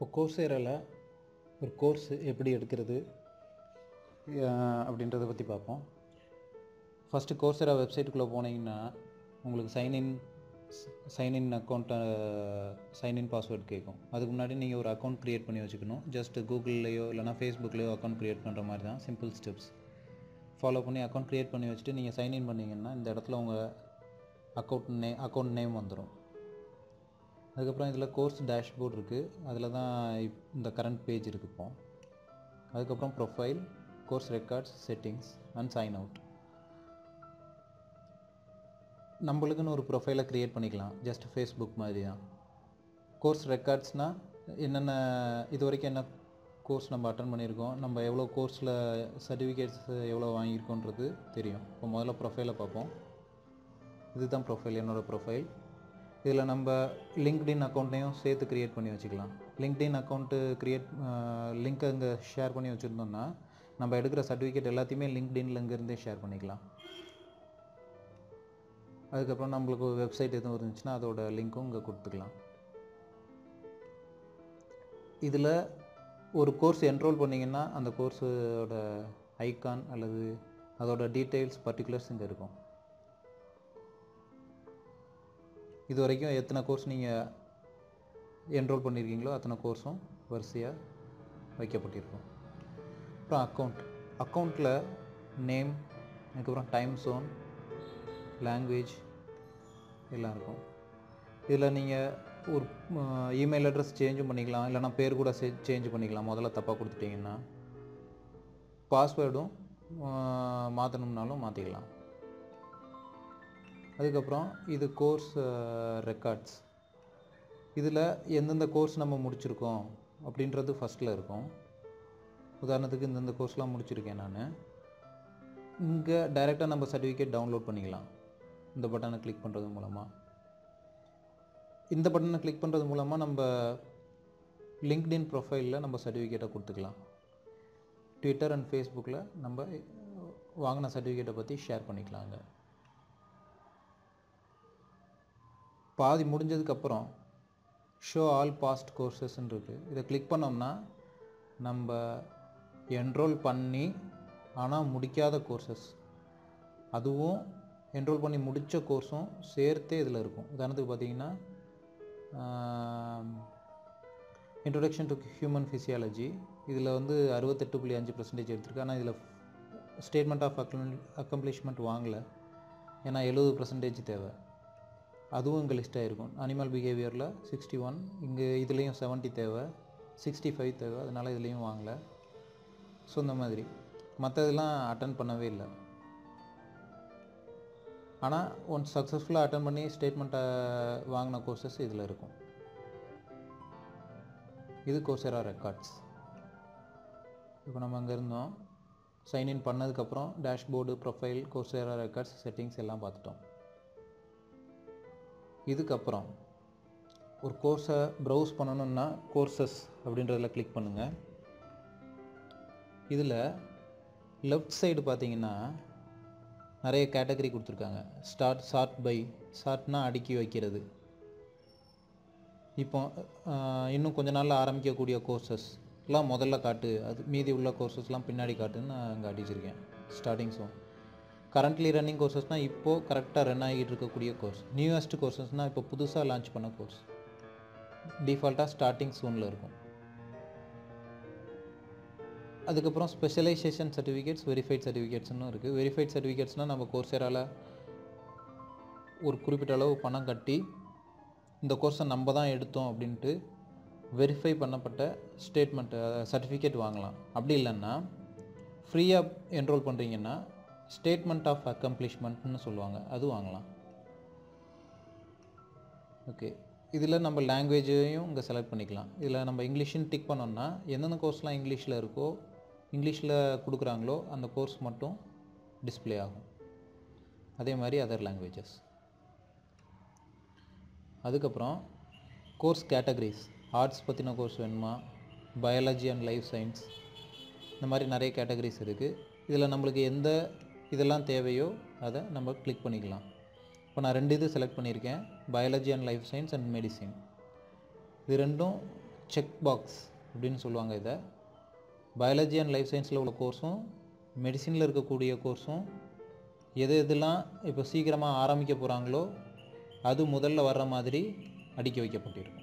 இப்போ கோர்சேரால ஒரு கோர்ஸ் எப்படி எடுக்கிறது அப்படின்றத பற்றி பார்ப்போம். ஃபஸ்ட்டு கோர்சேரா வெப்சைட்டுக்குள்ளே போனீங்கன்னா உங்களுக்கு சைன்இன் அக்கௌண்ட்டை சைன்இன் பாஸ்வேர்டு கேட்கும். அதுக்கு முன்னாடி நீங்கள் ஒரு அக்கௌண்ட் க்ரியேட் பண்ணி வச்சுக்கணும். ஜஸ்ட்டு கூகுள்லேயோ இல்லைனா ஃபேஸ்புக்லேயோ அக்கௌண்ட் க்ரியேட் பண்ணுற மாதிரி தான். சிம்பிள் ஸ்டெப்ஸ் ஃபாலோ பண்ணி அக்கௌண்ட் க்ரியேட் பண்ணி வச்சுட்டு நீங்கள் சைன்இன் பண்ணிங்கன்னா இந்த இடத்துல உங்கள் அக்கௌண்ட் நேம் வந்துடும். அதுக்கப்புறம் இதில் கோர்ஸ் டேஷ்போர்ட் இருக்குது. அதில் தான் இந்த கரண்ட் பேஜ் இருக்குது. இப்போ அதுக்கப்புறம் profile, course records, settings and sign out. நம்மளுக்குன்னு ஒரு ப்ரொஃபைலை க்ரியேட் பண்ணிக்கலாம். ஜஸ்ட் ஃபேஸ்புக் மாதிரி தான். கோர்ஸ் ரெக்கார்ட்ஸ்னால் என்னென்ன இது வரைக்கும் என்ன கோர்ஸ் நம்ம அட்டன் பண்ணியிருக்கோம், நம்ம எவ்வளோ கோர்ஸில் சர்டிஃபிகேட்ஸ் எவ்வளோ வாங்கியிருக்கோன்றது தெரியும். இப்போ முதல்ல ப்ரொஃபைலை பார்ப்போம். இதுதான் ப்ரொஃபைல், என்னோடய ப்ரொஃபைல். இதில் நம்ம லிங்க்டின் அக்கௌண்ட்டையும் சேர்த்து க்ரியேட் பண்ணி வச்சுக்கலாம். லிங்க்டின் அக்கௌண்ட்டு லிங்க்கை இங்கே ஷேர் பண்ணி வச்சுருந்தோம்னா நம்ம எடுக்கிற சர்டிஃபிகேட் எல்லாத்தையுமே லிங்க்டின்ல இங்கேருந்தே ஷேர் பண்ணிக்கலாம். அதுக்கப்புறம் நம்மளுக்கு வெப்சைட் எதுவும் இருந்துச்சுன்னா அதோட லிங்க்கும் இங்கே கொடுத்துக்கலாம். இதில் ஒரு கோர்ஸ் என்ரோல் பண்ணிங்கன்னா அந்த கோர்ஸோட ஐகான் அல்லது அதோட டீட்டெயில்ஸ், பர்டிகுலர்ஸ் இங்கே இருக்கும். இது வரைக்கும் எத்தனை கோர்ஸ் நீங்கள் என்ரோல் பண்ணியிருக்கீங்களோ அத்தனை கோர்ஸும் வரிசையாக வைக்கப்பட்டிருக்கும். அப்புறம் அக்கௌண்ட்டில் நேம், அதுக்கப்புறம் டைம் ஜோன், லாங்குவேஜ் எல்லாம் இருக்கும். இதில் நீங்கள் ஒரு இமெயில் அட்ரஸ் சேஞ்சும் பண்ணிக்கலாம், இல்லைனா பேர் கூட சேஞ்ச் பண்ணிக்கலாம். முதல்ல தப்பாக கொடுத்துட்டிங்கன்னா பாஸ்வேர்டும் மாற்றணும்னாலும் மாற்றிக்கலாம். அதுக்கப்புறம் இது கோர்ஸ் ரெக்கார்ட்ஸ். இதில் எந்தெந்த கோர்ஸ் நம்ம முடிச்சிருக்கோம் அப்படின்றது ஃபஸ்ட்டில் இருக்கும். உதாரணத்துக்கு இந்தந்த கோர்ஸ்லாம் முடிச்சிருக்கேன் நான். இங்கே டைரெக்டாக நம்ம சர்டிஃபிகேட் டவுன்லோட் பண்ணிக்கலாம். இந்த பட்டனை கிளிக் பண்ணுறது மூலமாக. இந்த பட்டனை கிளிக் பண்ணுறது மூலமாக நம்ம லிங்க்டின் ப்ரொஃபைலில் நம்ம சர்டிஃபிகேட்டை கொடுத்துக்கலாம். ட்விட்டர் அண்ட் ஃபேஸ்புக்கில் நம்ம வாங்கின சர்டிஃபிகேட்டை பற்றி ஷேர் பண்ணிக்கலாங்க. பாதி முடிஞ்சதுக்கப்புறம் ஷோ ஆல் பாஸ்ட் கோர்சஸ்ன்னு இருக்குது. இதை கிளிக் பண்ணோம்னா நம்ம என்ரோல் பண்ணி ஆனால் முடிக்காத கோர்சஸ், அதுவும் என்ரோல் பண்ணி முடித்த கோர்ஸும் சேர்த்தே இதில் இருக்கும். உதாரணத்துக்கு பார்த்தீங்கன்னா இன்ட்ரொடக்ஷன் டு ஹியூமன் ஃபிசியாலஜி, இதில் 68.5% எடுத்திருக்கு. ஆனால் இதில் ஸ்டேட்மெண்ட் ஆஃப் அக்கம்ப்ளிஷ்மெண்ட் வாங்கலை, ஏன்னா 70% தேவை. அதுவும் இங்கே லிஸ்ட் ஆகிருக்கும். அனிமல் பிஹேவியரில் 61, இங்கே இதுலேயும் 70 தேவை, 65 தேவை, அதனால் இதுலேயும் வாங்கலை. ஸோ இந்த மாதிரி மற்றதெல்லாம் அட்டன் பண்ணவே இல்லை. ஆனால் ஒன்ஸ் சக்ஸஸ்ஃபுல்லாக அட்டன் பண்ணி ஸ்டேட்மெண்ட்டை வாங்கின கோர்சஸ் இதில் இருக்கும். இது கோர்சேரா ரெக்கார்ட்ஸ். இப்போ நம்ம அங்கே இருந்தோம். சைன்இன் பண்ணதுக்கப்புறம் டேஷ்போர்டு, ப்ரொஃபைல், கோர்சேரா ரெக்கார்ட்ஸ், செட்டிங்ஸ் எல்லாம் பார்த்துட்டோம். இதுக்கப்புறம் ஒரு கோர்ஸை ப்ரௌஸ் பண்ணணுன்னா கோர்சஸ் அப்படின்றதில் கிளிக் பண்ணுங்கள். இதில் லெஃப்ட் சைடு பார்த்தீங்கன்னா நிறைய கேட்டகரி கொடுத்துருக்காங்க. சார்ட் பை, சார்ட்னா அடுக்கி வைக்கிறது. இப்போ இன்னும் கொஞ்ச நாளில் ஆரம்பிக்கக்கூடிய கோர்சஸ் எல்லாம் முதல்ல காட்டு, அது மீதி உள்ள கோர்சஸ்லாம் பின்னாடி காட்டுன்னு நான் அங்கே அடிச்சிருக்கேன். Starting zone. கரண்ட்லி ரன்னிங் கோர்சஸ்னால் இப்போது கரெக்டாக ரன் ஆகிட்டு இருக்கக்கூடிய கோர்ஸ். நியூவஸ்ட் கோர்சஸ்னால் இப்போ புதுசாக லான்ச் பண்ண கோர்ஸ். டிஃபால்ட்டாக ஸ்டார்டிங் சூனில் இருக்கும். அதுக்கப்புறம் ஸ்பெஷலைசேஷன் சர்டிஃபிகேட்ஸ், வெரிஃபைட் சர்டிஃபிகேட்ஸ்னு இருக்குது. வெரிஃபைட் சர்டிஃபிகேட்ஸ்னால் நம்ம கோர்சேரால ஒரு குறிப்பிட்ட அளவு பணம் கட்டி இந்த கோர்ஸை நம்ம தான் எடுத்தோம் அப்படின்ட்டு வெரிஃபை பண்ணப்பட்ட சர்டிஃபிகேட் வாங்கலாம். அப்படி இல்லைன்னா ஃப்ரீயாக என்ரோல் பண்ணுறீங்கன்னா ஸ்டேட்மெண்ட் ஆஃப் அக்கம்ப்ளிஷ்மெண்ட்னு சொல்லுவாங்க, அது வாங்கலாம். ஓகே, இதில் நம்ம லாங்குவேஜையும் இங்கே செலக்ட் பண்ணிக்கலாம். இதில் நம்ம இங்கிலீஷ்னு டிக் பண்ணோம்னா எந்தெந்த கோர்ஸ்லாம் இங்கிலீஷில் இருக்கோ, இங்கிலீஷில் கொடுக்குறாங்களோ அந்த கோர்ஸ் மட்டும் டிஸ்பிளே ஆகும். அதே மாதிரி அதர் லாங்குவேஜஸ். அதுக்கப்புறம் கோர்ஸ் கேட்டகரிஸ். ஆர்ட்ஸ் பற்றின கோர்ஸ் வேணுமா, பயாலஜி அண்ட் லைஃப் சயின்ஸ், இந்த மாதிரி நிறைய கேட்டகரிஸ் இருக்குது. இதில் நம்மளுக்கு எந்த இதெல்லாம் தேவையோ அதை நம்ம கிளிக் பண்ணிக்கலாம். இப்போ நான் 2 இது செலக்ட் பண்ணியிருக்கேன், biology and life science and medicine. இது ரெண்டும் செக் பாக்ஸ் அப்படின்னு சொல்லுவாங்க இதை. பயாலஜி அண்ட் லைஃப் சயின்ஸில் உள்ள கோர்ஸும் மெடிசினில் இருக்கக்கூடிய கோர்ஸும் எதெல்லாம் இப்போ சீக்கிரமாக ஆரம்பிக்க போகிறாங்களோ அது முதல்ல வர்ற மாதிரி அடுக்கி வைக்கப்பட்டிருக்கும்.